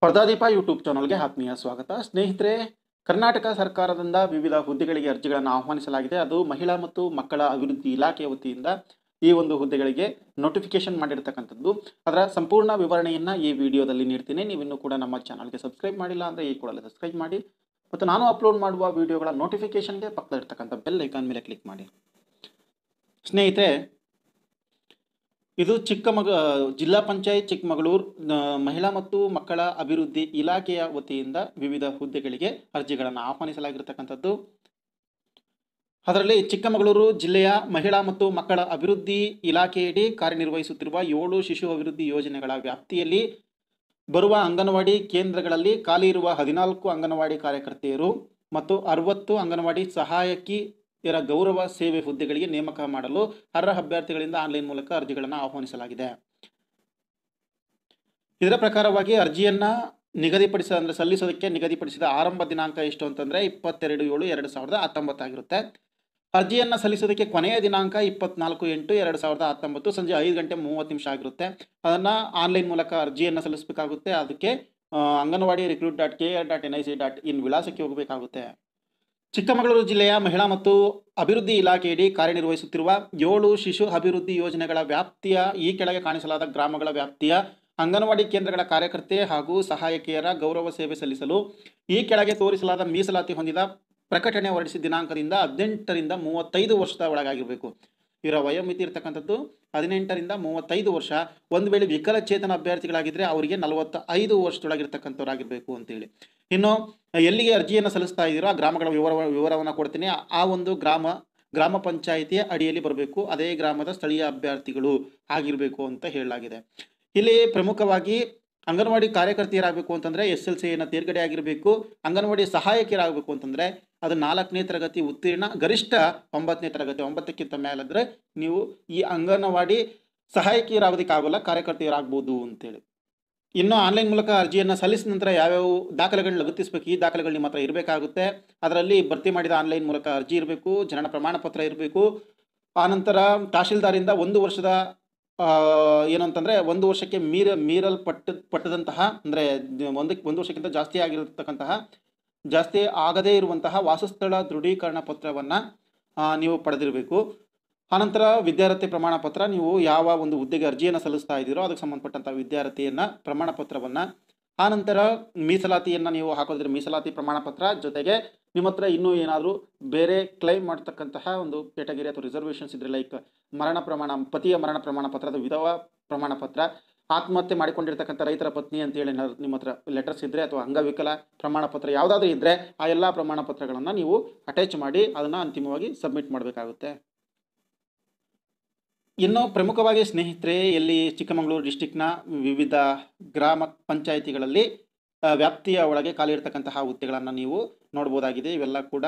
Spardhadeepa YouTube ಚಾನಲ್ಗೆ ಆತ್ಮೀಯ ಸ್ವಾಗತ. ಸ್ನೇಹಿತರೆ, ಕರ್ನಾಟಕ ಸರ್ಕಾರದಿಂದ ವಿವಿಧ ಹುದ್ದೆಗಳಿಗೆ ಅರ್ಜಿಗಳನ್ನು ಆಹ್ವಾನಿಸಲಾಗಿದೆ. ಅದು ಮಹಿಳಾ ಮತ್ತು ಮಕ್ಕಳ ಅಭಿವೃದ್ಧಿ ಇಲಾಖೆಯ ವತಿಯಿಂದ ಈ ಒಂದು ಹುದ್ದೆಗಳಿಗೆ ನೋಟಿಫಿಕೇಶನ್ ಮಾಡಿರ್ತಕ್ಕಂಥದ್ದು. ಅದರ ಸಂಪೂರ್ಣ ವಿವರಣೆಯನ್ನು ಈ ವಿಡಿಯೋದಲ್ಲಿ ನೀಡ್ತೀನಿ. ನೀವಿನ್ನೂ ಕೂಡ ನಮ್ಮ ಚಾನಲ್ಗೆ ಸಬ್ಸ್ಕ್ರೈಬ್ ಮಾಡಿಲ್ಲ ಅಂದರೆ ಈ ಕೂಡಲೇ ಸಬ್ಸ್ಕ್ರೈಬ್ ಮಾಡಿ ಮತ್ತು ನಾನು ಅಪ್ಲೋಡ್ ಮಾಡುವ ವಿಡಿಯೋಗಳ ನೋಟಿಫಿಕೇಶನ್ಗೆ ಪಕ್ಕದಲ್ಲಿರ್ತಕ್ಕಂಥ ಬೆಲ್ ಐಕಾನ್ ಮೇಲೆ ಕ್ಲಿಕ್ ಮಾಡಿ. ಸ್ನೇಹಿತರೆ, ಇದು ಜಿಲ್ಲಾ ಪಂಚಾಯತ್ ಚಿಕ್ಕಮಗಳೂರು ಮಹಿಳಾ ಮತ್ತು ಮಕ್ಕಳ ಅಭಿವೃದ್ಧಿ ಇಲಾಖೆಯ ವತಿಯಿಂದ ವಿವಿಧ ಹುದ್ದೆಗಳಿಗೆ ಅರ್ಜಿಗಳನ್ನು ಆಹ್ವಾನಿಸಲಾಗಿರ್ತಕ್ಕಂಥದ್ದು. ಅದರಲ್ಲಿ ಚಿಕ್ಕಮಗಳೂರು ಜಿಲ್ಲೆಯ ಮಹಿಳಾ ಮತ್ತು ಮಕ್ಕಳ ಅಭಿವೃದ್ಧಿ ಇಲಾಖೆಯಡಿ ಕಾರ್ಯನಿರ್ವಹಿಸುತ್ತಿರುವ 7 ಶಿಶು ಅಭಿವೃದ್ಧಿ ಯೋಜನೆಗಳ ವ್ಯಾಪ್ತಿಯಲ್ಲಿ ಬರುವ ಅಂಗನವಾಡಿ ಕೇಂದ್ರಗಳಲ್ಲಿ ಖಾಲಿ ಇರುವ 14 ಅಂಗನವಾಡಿ ಕಾರ್ಯಕರ್ತೆಯರು ಮತ್ತು 60 ಅಂಗನವಾಡಿ ಸಹಾಯಕಿಯರ ಗೌರವ ಸೇವೆ ಹುದ್ದೆಗಳಿಗೆ ನೇಮಕ ಮಾಡಲು ಅರ್ಹ ಅಭ್ಯರ್ಥಿಗಳಿಂದ ಆನ್ಲೈನ್ ಮೂಲಕ ಅರ್ಜಿಗಳನ್ನು ಆಹ್ವಾನಿಸಲಾಗಿದೆ. ಇದರ ಪ್ರಕಾರವಾಗಿ ಅರ್ಜಿಯನ್ನು ಸಲ್ಲಿಸೋದಕ್ಕೆ ನಿಗದಿಪಡಿಸಿದ ಆರಂಭ ದಿನಾಂಕ ಎಷ್ಟು ಅಂತಂದರೆ 22/7/2019 ಆಗಿರುತ್ತೆ. ಅರ್ಜಿಯನ್ನು ಸಲ್ಲಿಸೋದಕ್ಕೆ ಕೊನೆಯ ದಿನಾಂಕ 24/8/2019 ಸಂಜೆ 5:30 ಆಗಿರುತ್ತೆ. ಅದನ್ನು ಆನ್ಲೈನ್ ಮೂಲಕ ಅರ್ಜಿಯನ್ನು ಸಲ್ಲಿಸಬೇಕಾಗುತ್ತೆ. ಅದಕ್ಕೆ ಅಂಗನವಾಡಿ recruit.kr.nic.in ವಿಳಾಸಕ್ಕೆ ಹೋಗಬೇಕಾಗುತ್ತೆ. ಚಿಕ್ಕಮಗಳೂರು ಜಿಲ್ಲೆಯ ಮಹಿಳಾ ಮತ್ತು ಅಭಿವೃದ್ಧಿ ಇಲಾಖೆಯಡಿ ಕಾರ್ಯನಿರ್ವಹಿಸುತ್ತಿರುವ 7 ಶಿಶು ಅಭಿವೃದ್ಧಿ ಯೋಜನೆಗಳ ವ್ಯಾಪ್ತಿಯ ಈ ಕೆಳಗೆ ಕಾಣಿಸಲಾದ ಗ್ರಾಮಗಳ ವ್ಯಾಪ್ತಿಯ ಅಂಗನವಾಡಿ ಕೇಂದ್ರಗಳ ಕಾರ್ಯಕರ್ತೆ ಹಾಗೂ ಸಹಾಯಕಿಯರ ಗೌರವ ಸೇವೆ ಸಲ್ಲಿಸಲು ಈ ಕೆಳಗೆ ತೋರಿಸಲಾದ ಮೀಸಲಾತಿ ಹೊಂದಿದ ಪ್ರಕಟಣೆ ಹೊರಡಿಸಿದ ದಿನಾಂಕದಿಂದ 18ರಿಂದ 35 ವರ್ಷದ ಒಳಗಾಗಿರಬೇಕು. ಇವರ ವಯೋಮಿತಿ ಇರತಕ್ಕಂಥದ್ದು 18ರಿಂದ 35 ವರ್ಷ. ಒಂದು ವೇಳೆ ವಿಕಲಚೇತನ ಅಭ್ಯರ್ಥಿಗಳಾಗಿದ್ದರೆ ಅವರಿಗೆ 45 ವರ್ಷದೊಳಗಿರ್ತಕ್ಕಂಥವ್ರಾಗಿರಬೇಕು ಅಂತೇಳಿ. ಇನ್ನು ಎಲ್ಲಿಗೆ ಅರ್ಜಿಯನ್ನು ಸಲ್ಲಿಸ್ತಾ ಇದ್ದೀರೋ ಆ ಗ್ರಾಮಗಳ ವಿವರವನ್ನು ಕೊಡ್ತೀನಿ. ಆ ಒಂದು ಗ್ರಾಮ ಪಂಚಾಯಿತಿಯ ಅಡಿಯಲ್ಲಿ ಬರಬೇಕು. ಅದೇ ಗ್ರಾಮದ ಸ್ಥಳೀಯ ಅಭ್ಯರ್ಥಿಗಳು ಆಗಿರಬೇಕು ಅಂತ ಹೇಳಲಾಗಿದೆ. ಇಲ್ಲಿ ಪ್ರಮುಖವಾಗಿ ಅಂಗನವಾಡಿ ಕಾರ್ಯಕರ್ತೆಯರಾಗಬೇಕು ಅಂತಂದರೆ SLCಯನ್ನು ತೇರ್ಗಡೆ ಆಗಿರಬೇಕು. ಅಂಗನವಾಡಿ ಸಹಾಯಕಿಯರಾಗಬೇಕು ಅಂತಂದರೆ ಅದು 4ನೇ ತರಗತಿ ಉತ್ತೀರ್ಣ, ಗರಿಷ್ಠ 9ನೇ ತರಗತಿ, 9ಕ್ಕಿಂತ ಮೇಲಾದರೆ ನೀವು ಈ ಅಂಗನವಾಡಿ ಸಹಾಯಕಿಯರಾಗೋದಕ್ಕಾಗಲ್ಲ, ಕಾರ್ಯಕರ್ತೆಯರಾಗ್ಬೋದು ಅಂತೇಳಿ. ಇನ್ನು ಆನ್ಲೈನ್ ಮೂಲಕ ಅರ್ಜಿಯನ್ನು ಸಲ್ಲಿಸಿದ ನಂತರ ಯಾವ್ಯಾವ ದಾಖಲೆಗಳನ್ನ ಲಗತ್ತಿಸಬೇಕು, ಈ ದಾಖಲೆಗಳು ನಿಮ್ಮ ಹತ್ರ ಇರಬೇಕಾಗುತ್ತೆ. ಅದರಲ್ಲಿ ಭರ್ತಿ ಮಾಡಿದ ಆನ್ಲೈನ್ ಮೂಲಕ ಅರ್ಜಿ ಇರಬೇಕು, ಜನನ ಪ್ರಮಾಣ ಪತ್ರ ಇರಬೇಕು. ಆನಂತರ ತಹಶೀಲ್ದಾರಿಂದ 1 ವರ್ಷದ ಏನಂತಂದರೆ 1 ವರ್ಷಕ್ಕೆ ಮೀರಲ್ಪಟ್ಟದಂತಹ ಅಂದರೆ ಒಂದು ವರ್ಷಕ್ಕಿಂತ ಜಾಸ್ತಿ ಆಗದೇ ಇರುವಂತಹ ವಾಸಸ್ಥಳ ದೃಢೀಕರಣ ಪತ್ರವನ್ನು ನೀವು ಪಡೆದಿರಬೇಕು. ಆನಂತರ ವಿದ್ಯಾರ್ಥಿ ಪ್ರಮಾಣ ಪತ್ರ, ನೀವು ಯಾವ ಒಂದು ಹುದ್ದೆಗೆ ಅರ್ಜಿಯನ್ನು ಸಲ್ಲಿಸ್ತಾ ಇದ್ದೀರೋ ಅದಕ್ಕೆ ಸಂಬಂಧಪಟ್ಟಂಥ ವಿದ್ಯಾರ್ಥಿಯನ್ನು ಪ್ರಮಾಣ ಪತ್ರವನ್ನು. ಆನಂತರ ಮೀಸಲಾತಿಯನ್ನು ನೀವು ಹಾಕೋದ್ರೆ ಮೀಸಲಾತಿ ಪ್ರಮಾಣ ಪತ್ರ ಜೊತೆಗೆ ನಿಮ್ಮ ಹತ್ರ ಇನ್ನೂ ಏನಾದರೂ ಬೇರೆ ಕ್ಲೈಮ್ ಮಾಡ್ತಕ್ಕಂತಹ ಒಂದು ಕೆಟಗರಿ ಅಥವಾ ರಿಸರ್ವೇಷನ್ಸ್ ಇದ್ದರೆ, ಲೈಕ್ ಪತಿಯ ಮರಣ ಪ್ರಮಾಣ ಪತ್ರ ಅಥವಾ ವಿಧವಾ ಪ್ರಮಾಣ ಪತ್ರ, ಆತ್ಮಹತ್ಯೆ ಮಾಡಿಕೊಂಡಿರ್ತಕ್ಕಂಥ ರೈತರ ಪತ್ನಿ ಅಂತೇಳಿ ನಿಮ್ಮ ಹತ್ರ ಲೆಟರ್ಸ್ ಇದ್ದರೆ ಅಥವಾ ಅಂಗವಿಕಲ ಪ್ರಮಾಣ ಪತ್ರ ಯಾವುದಾದ್ರೂ ಇದ್ದರೆ ಆ ಎಲ್ಲ ಪ್ರಮಾಣ ಪತ್ರಗಳನ್ನು ನೀವು ಅಟ್ಯಾಚ್ ಮಾಡಿ ಅದನ್ನು ಅಂತಿಮವಾಗಿ ಸಬ್ಮಿಟ್ ಮಾಡಬೇಕಾಗುತ್ತೆ. ಇನ್ನು ಪ್ರಮುಖವಾಗಿ ಸ್ನೇಹಿತರೆ, ಇಲ್ಲಿ ಚಿಕ್ಕಮಗಳೂರು ಡಿಸ್ಟಿಕ್ನ ವಿವಿಧ ಗ್ರಾಮ ಪಂಚಾಯಿತಿಗಳಲ್ಲಿ ವ್ಯಾಪ್ತಿಯ ಒಳಗೆ ಖಾಲಿ ಇರತಕ್ಕಂತಹ ಹುದ್ದೆಗಳನ್ನು ನೀವು ನೋಡ್ಬೋದಾಗಿದೆ. ಇವೆಲ್ಲ ಕೂಡ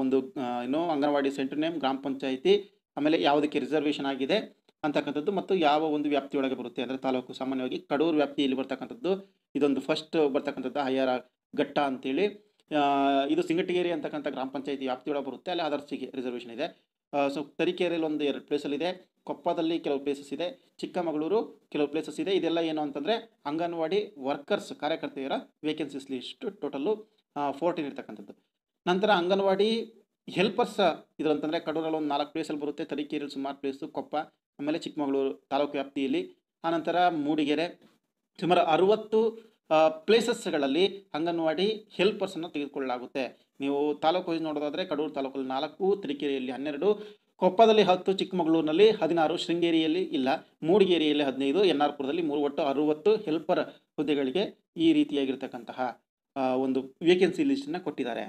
ಒಂದು ಅಂಗನವಾಡಿ ಸೆಂಟರ್ ನೇಮ್, ಗ್ರಾಮ ಪಂಚಾಯಿತಿ, ಆಮೇಲೆ ಯಾವುದಕ್ಕೆ ರಿಸರ್ವೇಷನ್ ಆಗಿದೆ ಅಂತಕ್ಕಂಥದ್ದು ಮತ್ತು ಯಾವ ಒಂದು ವ್ಯಾಪ್ತಿಯೊಳಗೆ ಬರುತ್ತೆ ಅಂದರೆ ತಾಲೂಕು. ಸಾಮಾನ್ಯವಾಗಿ ಕಡೂರು ವ್ಯಾಪ್ತಿಯಲ್ಲಿ ಬರ್ತಕ್ಕಂಥದ್ದು ಇದೊಂದು ಫಸ್ಟ್ ಬರ್ತಕ್ಕಂಥದ್ದು ಹಯ್ಯಾರ ಘಟ್ಟ ಅಂತೇಳಿ. ಇದು ಸಿಂಗಟಗೇರಿ ಅಂತಕ್ಕಂಥ ಗ್ರಾಮ ಪಂಚಾಯಿತಿ ವ್ಯಾಪ್ತಿಯೊಳಗೆ ಬರುತ್ತೆ. ಅಲ್ಲಿ ಅದರ್ಸಿಗೆ ರಿಸರ್ವೇಷನ್ ಇದೆ. ಸೊ ತರೀಕೆರೆಯಲ್ಲಿ 2 ಪ್ಲೇಸಲ್ಲಿದೆ, ಕೊಪ್ಪದಲ್ಲಿ ಕೆಲವು ಪ್ಲೇಸಸ್ ಇದೆ, ಚಿಕ್ಕಮಗಳೂರು ಕೆಲವು ಪ್ಲೇಸಸ್ ಇದೆ. ಇದೆಲ್ಲ ಏನು ಅಂತಂದರೆ ಅಂಗನವಾಡಿ ವರ್ಕರ್ಸ್ ಕಾರ್ಯಕರ್ತೆಯರ ವೇಕೆನ್ಸೀಸ್ ಲಿಸ್ಟ್ ಟೋಟಲ್ಲು 14 ಇರ್ತಕ್ಕಂಥದ್ದು. ನಂತರ ಅಂಗನವಾಡಿ ಹೆಲ್ಪರ್ಸ್ ಇದರಂತಂದರೆ ಕಡೂರಲ್ಲಿ 4 ಪ್ಲೇಸಲ್ಲಿ ಬರುತ್ತೆ, ತರೀಕೆರೆಯಲ್ಲಿ ಸುಮಾರು ಪ್ಲೇಸು, ಕೊಪ್ಪ, ಆಮೇಲೆ ಚಿಕ್ಕಮಗಳೂರು ತಾಲೂಕು ವ್ಯಾಪ್ತಿಯಲ್ಲಿ. ಆನಂತರ ಮೂಡಿಗೆರೆ ಸುಮಾರು 60 ಪ್ಲೇಸಸ್ಗಳಲ್ಲಿ ಅಂಗನವಾಡಿ ಹೆಲ್ಪರ್ಸನ್ನು ತೆಗೆದುಕೊಳ್ಳಲಾಗುತ್ತೆ. ನೀವು ತಾಲೂಕು ನೋಡೋದಾದರೆ ಕಡೂರು ತಾಲೂಕಲ್ಲಿ 4, ತರೀಕೆರೆಯಲ್ಲಿ 12, ಕೊಪ್ಪದಲ್ಲಿ 10, ಚಿಕ್ಕಮಗಳೂರಿನಲ್ಲಿ 16, ಶೃಂಗೇರಿಯಲ್ಲಿ ಇಲ್ಲ, ಮೂಡಿಗೆರೆಯಲ್ಲಿ 15, ಎನ್ನಾರ್ಪುರದಲ್ಲಿ 3, ಒಟ್ಟು 60 ಹೆಲ್ಪರ್ ಹುದ್ದೆಗಳಿಗೆ ಈ ರೀತಿಯಾಗಿರ್ತಕ್ಕಂತಹ ಒಂದು ವೇಕೆನ್ಸಿ ಲಿಸ್ಟನ್ನು ಕೊಟ್ಟಿದ್ದಾರೆ.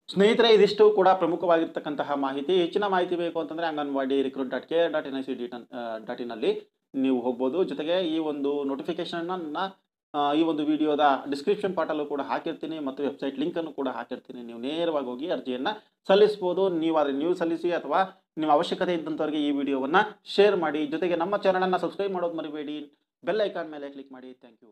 ಸ್ನೇಹಿತರೆ, ಇದಿಷ್ಟು ಕೂಡ ಪ್ರಮುಖವಾಗಿರ್ತಕ್ಕಂತಹ ಮಾಹಿತಿ. ಹೆಚ್ಚಿನ ಮಾಹಿತಿ ಬೇಕು ಅಂತಂದರೆ ಅಂಗನವಾಡಿ recruit.kr.nic.in ಅಲ್ಲಿ ನೀವು ಹೋಗ್ಬೋದು. ಜೊತೆಗೆ ಈ ಒಂದು ನೋಟಿಫಿಕೇಷನನ್ನು ಈ ಒಂದು ವಿಡಿಯೋದ ಡಿಸ್ಕ್ರಿಪ್ಷನ್ ಪಾರ್ಟಲ್ಲೂ ಕೂಡ ಹಾಕಿರ್ತೀನಿ ಮತ್ತು ವೆಬ್ಸೈಟ್ ಲಿಂಕನ್ನು ಕೂಡ ಹಾಕಿರ್ತೀನಿ. ನೀವು ನೇರವಾಗಿ ಹೋಗಿ ಅರ್ಜಿಯನ್ನು ಸಲ್ಲಿಸ್ಬೋದು. ನೀವು ಸಲ್ಲಿಸಿ ಅಥವಾ ನಿಮ್ಮ ಅವಶ್ಯಕತೆ ಇದ್ದಂಥವ್ರಿಗೆ ಈ ವಿಡಿಯೋವನ್ನು ಶೇರ್ ಮಾಡಿ. ಜೊತೆಗೆ ನಮ್ಮ ಚಾನಲನ್ನು ಸಬ್ಸ್ಕ್ರೈಬ್ ಮಾಡೋದು ಮರಿಬೇಡಿ. ಬೆಲ್ ಐಕಾನ್ ಮೇಲೆ ಕ್ಲಿಕ್ ಮಾಡಿ. Thank you.